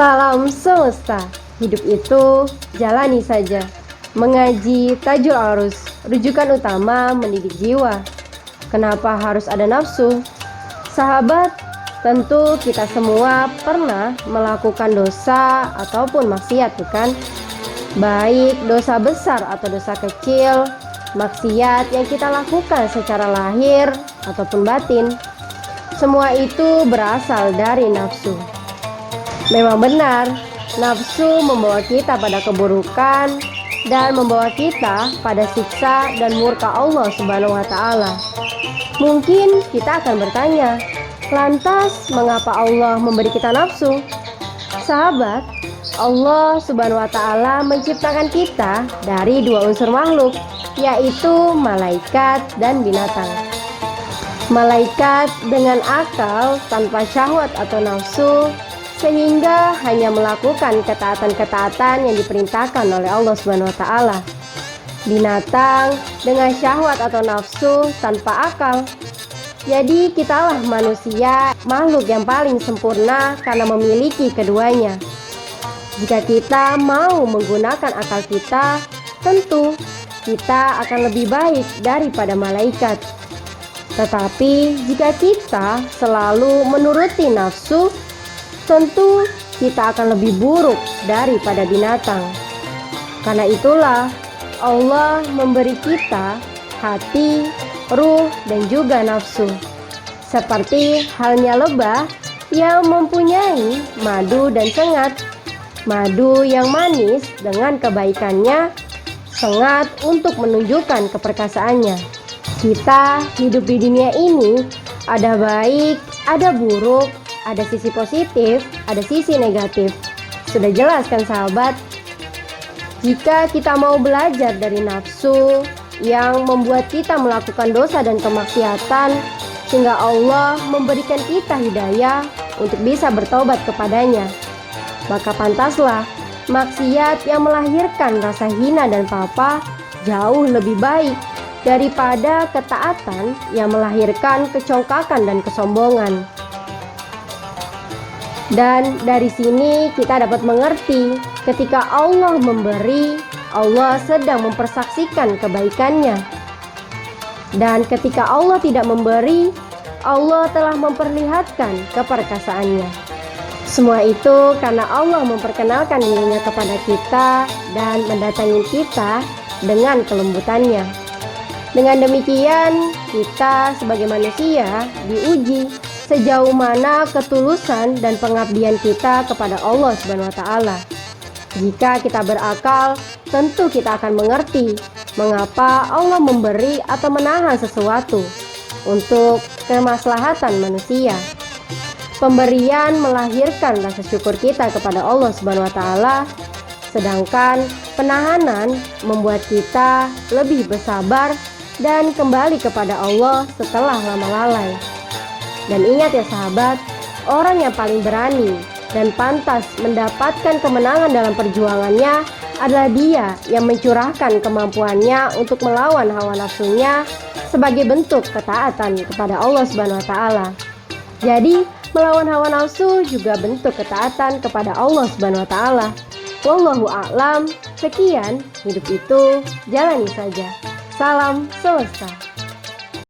Salam semesta, hidup itu jalani saja. Mengaji Tajul Arus, rujukan utama mendidik jiwa. Kenapa harus ada nafsu? Sahabat, tentu kita semua pernah melakukan dosa ataupun maksiat, bukan? Baik dosa besar atau dosa kecil, maksiat yang kita lakukan secara lahir ataupun batin, semua itu berasal dari nafsu. Memang benar, nafsu membawa kita pada keburukan dan membawa kita pada siksa dan murka Allah Subhanahu wa Ta'ala. Mungkin kita akan bertanya, lantas mengapa Allah memberi kita nafsu? Sahabat, Allah Subhanahu wa Ta'ala menciptakan kita dari dua unsur makhluk, yaitu malaikat dan binatang. Malaikat dengan akal tanpa syahwat atau nafsu, sehingga hanya melakukan ketaatan-ketaatan yang diperintahkan oleh Allah Subhanahu wa Ta'ala. Binatang dengan syahwat atau nafsu tanpa akal. Jadi kitalah manusia, makhluk yang paling sempurna karena memiliki keduanya. Jika kita mau menggunakan akal kita, tentu kita akan lebih baik daripada malaikat. Tetapi jika kita selalu menuruti nafsu, tentu kita akan lebih buruk daripada binatang. Karena itulah Allah memberi kita hati, ruh, dan juga nafsu. Seperti halnya lebah yang mempunyai madu dan sengat. Madu yang manis dengan kebaikannya, sengat untuk menunjukkan keperkasaannya. Kita hidup di dunia ini, ada baik, ada buruk, ada sisi positif, ada sisi negatif. Sudah jelas kan sahabat? Jika kita mau belajar dari nafsu yang membuat kita melakukan dosa dan kemaksiatan, sehingga Allah memberikan kita hidayah untuk bisa bertobat kepadanya, maka pantaslah maksiat yang melahirkan rasa hina dan papa jauh lebih baik daripada ketaatan yang melahirkan kecongkakan dan kesombongan. Dan dari sini kita dapat mengerti, ketika Allah memberi, Allah sedang mempersaksikan kebaikannya. Dan ketika Allah tidak memberi, Allah telah memperlihatkan keperkasaannya. Semua itu karena Allah memperkenalkan dirinya kepada kita dan mendatangi kita dengan kelembutannya. Dengan demikian, kita sebagai manusia diuji sejauh mana ketulusan dan pengabdian kita kepada Allah Subhanahu wa Ta'ala. Jika kita berakal, tentu kita akan mengerti mengapa Allah memberi atau menahan sesuatu untuk kemaslahatan manusia. Pemberian melahirkan rasa syukur kita kepada Allah Subhanahu wa Ta'ala, sedangkan penahanan membuat kita lebih bersabar dan kembali kepada Allah setelah lama lalai. Dan ingat ya sahabat, orang yang paling berani dan pantas mendapatkan kemenangan dalam perjuangannya adalah dia yang mencurahkan kemampuannya untuk melawan hawa nafsunya sebagai bentuk ketaatan kepada Allah Subhanahu wa Ta'ala. Jadi, melawan hawa nafsu juga bentuk ketaatan kepada Allah Subhanahu wa Ta'ala. Wallahu a'lam. Sekian, hidup itu jalani saja. Salam semesta.